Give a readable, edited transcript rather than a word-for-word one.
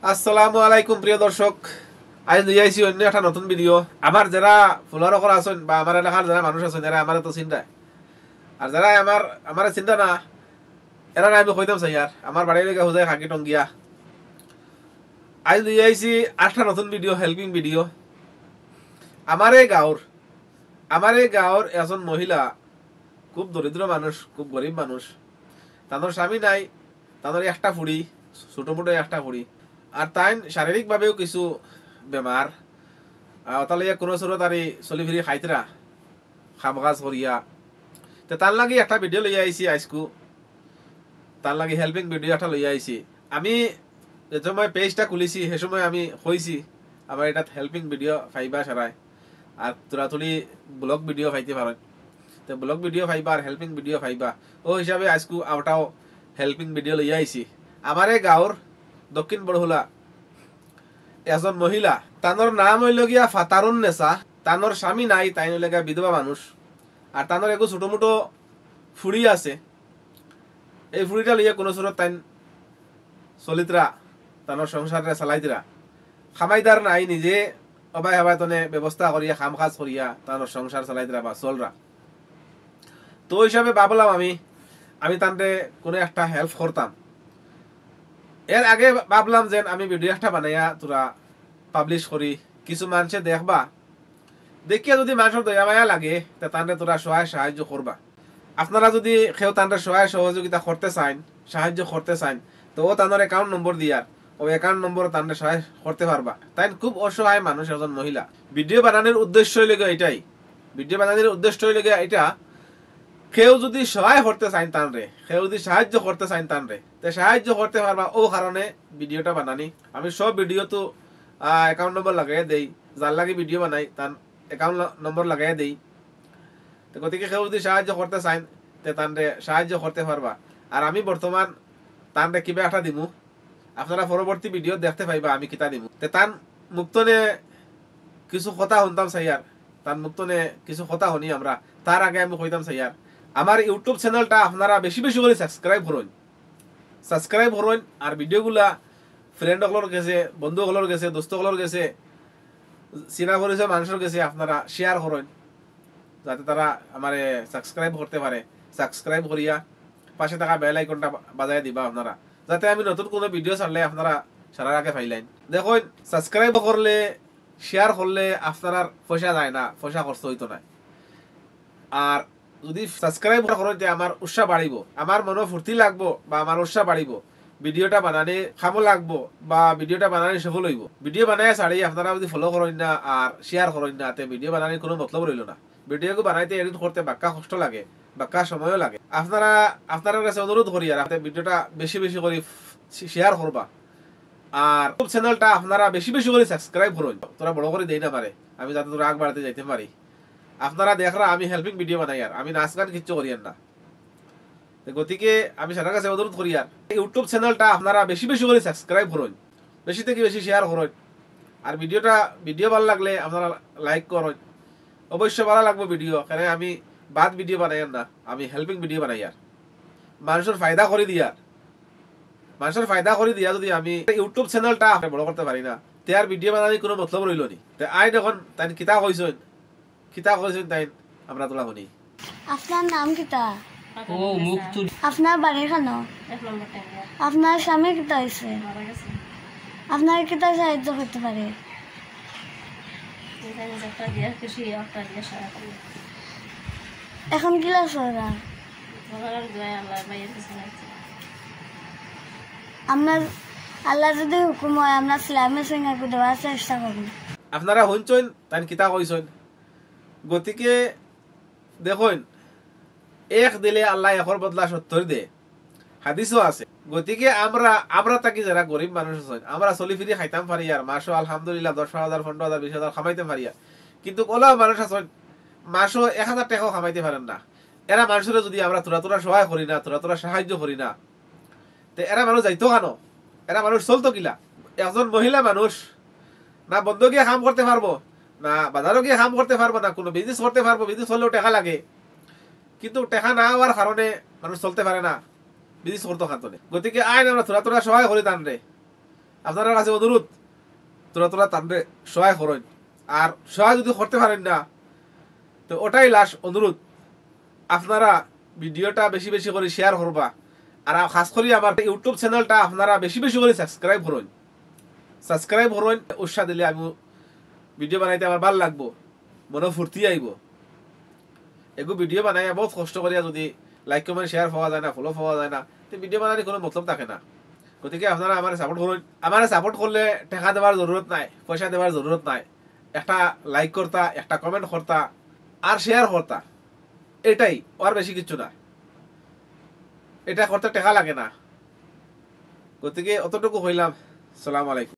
আসসালামু আলাইকুম প্রিয় দর্শক, আজ নিয়ে আইছি অন্য একটা নতুন ভিডিও। আমার যারা ফলোয়ার করা আছেন বা আমার এলাকার যারা মানুষ আছেন এরা আমার তো চিন্তা, আর যারা আমার চিন্তা না এরা না আমি কইতাম চাই। আর আমার বাড়ির লেগে হুজাই খাকি টঙ্গিয়া আজ নিয়ে আইছি একটা নতুন ভিডিও, হেল্পিং ভিডিও। আমার এই গাঁওর একজন মহিলা, খুব দরিদ্র মানুষ, খুব গরিব মানুষ। তাদের স্বামী নাই, তাদের একটা ফুড়ি, ছোট মোটো একটা ফুড়ি। আর তাই শারীরিকভাবেও কিছু বেমার, তাহলে কোনো ছোট তারি চলি ফিরি খাইতরা খাম কাজ করিয়া। তো তার লাগি একটা ভিডিও লইয়া আইছি আজকু, তার লাগি হেল্পিং ভিডিও একটা লইয়া আইছি। আমি যে সময় পেজটা খুলিছি সে সময় আমি কইছি আমার এটা হেল্পিং ভিডিও ফাইবা সারায়, আর তুলি ব্লগ ভিডিও ফাইতে পারেন। তো ব্লগ ভিডিও ফাইবা আর হেল্পিং ভিডিও ফাইবা, ও হিসাবে আজকু আমটাও হেল্পিং ভিডিও লইয়া আইছি। আমার এই গাঁওর দক্ষিণ বড়হুলা এজন মহিলা, তানোর নাম হইল গিয়া ফাতারুন নেসা। তানোর স্বামী নাই, তাই হইল গিয়া বিধবা মানুষ। আর তানোর এগো ছোট মোটো ফুড়ি আছে। এই ফুড়িটা লইয়া কোনো সুরত তাই চলিতরা তানোর সংসারে চালাইতরা। খামাইদার নাই, নিজে অবাই হবাই তনে ব্যবস্থা করিয়া খাম কাজ করিয়া তানোর সংসার চালাইতরা বা চলরা। তো হিসাবে ভাবলাম আমি তানতে কোনো একটা হেল্প করতাম। এর আগে ভাবলাম যে আমি ভিডিও একটা বানাইয়া তোরা পাবলিশ করি, কিছু মানুষে দেখবা, দেখিয়া যদি মানুষের দয়া মায়া লাগে তা তানরে তোরা সহায় সাহায্য করবা। আপনারা যদি কেউ তানরে সহায় সহযোগিতা করতে চান, সাহায্য করতে চান, তো ও তানোর অ্যাকাউন্ট নম্বর দিয়ার, ও অ্যাকাউন্ট নম্বর তানরে সহায় করতে পারবা। তাই খুব অসহায় মানুষ, একজন মহিলা। ভিডিও বানানোর উদ্দেশ্য লেগে এটাই, ভিডিও বানানোর উদ্দেশ্য লেগে এটা, কেউ যদি সহায় করতে চান তানরে, কেউ যদি সাহায্য করতে চান তানরে, তো সাহায্য করতে পারবা। ও কারণে ভিডিওটা বানানি। আমি সব ভিডিও তো অ্যাকাউন্ট নম্বর লাগাই দেই, যার লাগে ভিডিও বানাই তার অ্যাকাউন্ট নম্বর লাগাই দেই। তো গতিকে কেউ যদি সাহায্য করতে চান তে তানরে সাহায্য করতে পারবা। আর আমি বর্তমান তানরে কিবা একটা দিমু, আপনারা পরবর্তী ভিডিও দেখতে পাইবা আমি কিতা দিমু। তে তান মুক্তনে কিছু কথা শুনতাম চাইয়ার, তার মুক্তনে কিছু কথা শুনি আমরা। তার আগে আমি কইতাম চাইয়ার, আমার ইউটিউব চ্যানেলটা আপনারা বেশি বেশি করে সাবস্ক্রাইব করুন। আর ভিডিওগুলা ফ্রেন্ড সকলের গেছে, বন্ধু সকলের গেছে, দোস্ত সকলের গেছে, চিনা পরিচয় মানুষের গেছে আপনারা শেয়ার করুন, যাতে তারা আমার সাবস্ক্রাইব করতে পারে। সাবস্ক্রাইব করিয়া পাশে থাকা বেল আইকনটা বাজায় দিবা আপনারা, যাতে আমি নতুন কোনো ভিডিও ছাড়লে আপনারা সারার আগে পাইলেন। দেখুন, সাবস্ক্রাইব করলে, শেয়ার করলে আপনার পয়সা যায় না, পয়সা খরচ হইতো না। আর যদি সাবস্ক্রাইব করতে আমার উৎসাহ বাড়িব, আমার মনে ফুর্তি লাগবো বা আমার উৎসাহ বাড়িব, ভিডিওটা বানানে খামো লাগবো বা ভিডিওটা বানানে সফল হইব। ভিডিও বানায় ছাড়ি আপনারা যদি ফলো করেন না আর শেয়ার করেন না, তে ভিডিও বানানোর কোনো মতলব রইল না। ভিডিওকে বানাইতে এডিট করতে বাক্কা কষ্ট লাগে, বাক্কা সময়ও লাগে। আপনারা কাছে অনুরোধ করি আর ভিডিওটা বেশি বেশি করে শেয়ার করবা। আর চ্যানেলটা আপনারা বেশি বেশি করে সাবস্ক্রাইব করুন, তোরা বড় করে দেই না পারে, আমি যাতে তোরা আগ বাড়াতে যাইতে পারি। আপনারা দেখরা আমি হেল্পিং ভিডিও বানাই, আর আমি নাচ গান কিচ্ছু করি না। গতিকে আমি সবার কাছে অনুরোধ করি আর ইউটিউব চ্যানেলটা আপনারা বেশি বেশি করে সাবস্ক্রাইব করুন, বেশি থেকে বেশি শেয়ার করুন। আর ভিডিও ভালো লাগলে আপনারা লাইক করুন। অবশ্যই ভালো লাগবে ভিডিও, কারণ আমি বাদ ভিডিও বানাই না, আমি হেল্পিং ভিডিও বানাই। আর মানুষের ফায়দা করে দিয়া যদি আমি ইউটিউব চ্যানেলটা বড় করতে পারি না, তে আর ভিডিও বানানোর কোনো মতলব রইল নি। আই দেখুন তাই কিতা কইছেন তাই আমরা তোলা শুনি। আপনার নাম কিতা? আপনার বাড়ি খানো? আপনার স্বামী কিতা হয়েছে? আপনার কিতা সাহায্য করতে পারে? এখন কি লাগছে ওরা? আপনার আল্লাহ যদি হুকুম হয় আমরা ইসলামের সঙ্গে দেওয়ার চেষ্টা করব। আপনারা শুনছেন তাই কিতা কইছেন। গতিকে দেখুন, এক দিলে আল্লাহ এখর বদলা 70 দে, হাদিসও আছে। গতিকে আমরা তাকে যারা গরিব মানুষ আছেন, আমরা চলি ফিরি খাইতাম পারি আর মাসও আলহামদুলিল্লাহ 10,000 15,000 20,000 খামাইতে পারি। কিন্তু ওলা মানুষ আছেন মাসও 1,000 টাকাও খামাইতে পারেন না। এরা মানুষের যদি আমরা তোরা সহায় করি না, তোরা সাহায্য করি না, তো এরা মানুষ যাইতো কেন? এরা মানুষ চলতো কিলা? একজন মহিলা মানুষ না বন্ধ গিয়ে কাম করতে পারবো, না বাজারও গিয়ে কাম করতে পারবো, না কোনো বিজনেস করতে পারবো। বিজনেস করলেও টাকা লাগে, কিন্তু টাকা না হওয়ার কারণে মানুষ চলতে পারে না, বিজনেস করতে খাতনে। গতিকে আইন আমরা তোরা সহায় করি তান রে। আপনারা কাছে অনুরোধ তোরা তাদের সহায় করেন। আর সহায় যদি করতে পারেন না তো ওটাই লাস্ট অনুরোধ, আপনারা ভিডিওটা বেশি বেশি করে শেয়ার করবা। আর খাস করে আমার ইউটিউব চ্যানেলটা আপনারা বেশি বেশি করে সাবস্ক্রাইব করুন। উৎসাহ দিলে আমি ভিডিও বানাইতে আমার ভালো লাগবো, মনে ফুর্তি আইব। এগু ভিডিও বানাই বহুত কষ্ট করিয়া যদি লাইক কমেন্ট শেয়ার পাওয়া যায় না, ফলো পাওয়া যায় না, তো ভিডিও বানানোর কোনো মতলব থাকে না। গতিকে আপনারা আমার সাপোর্ট করুন। আমার সাপোর্ট করলে টাকা দেওয়ার জরুরত নাই, পয়সা দেওয়ার জরুরত নাই। একটা লাইক করতা, একটা কমেন্ট করতা আর শেয়ার করতা, এটাই, আর বেশি কিছু না। এটা করতে টাকা লাগে না। গতিকে অতটুকু হইলাম। সালাম আলাইকুম।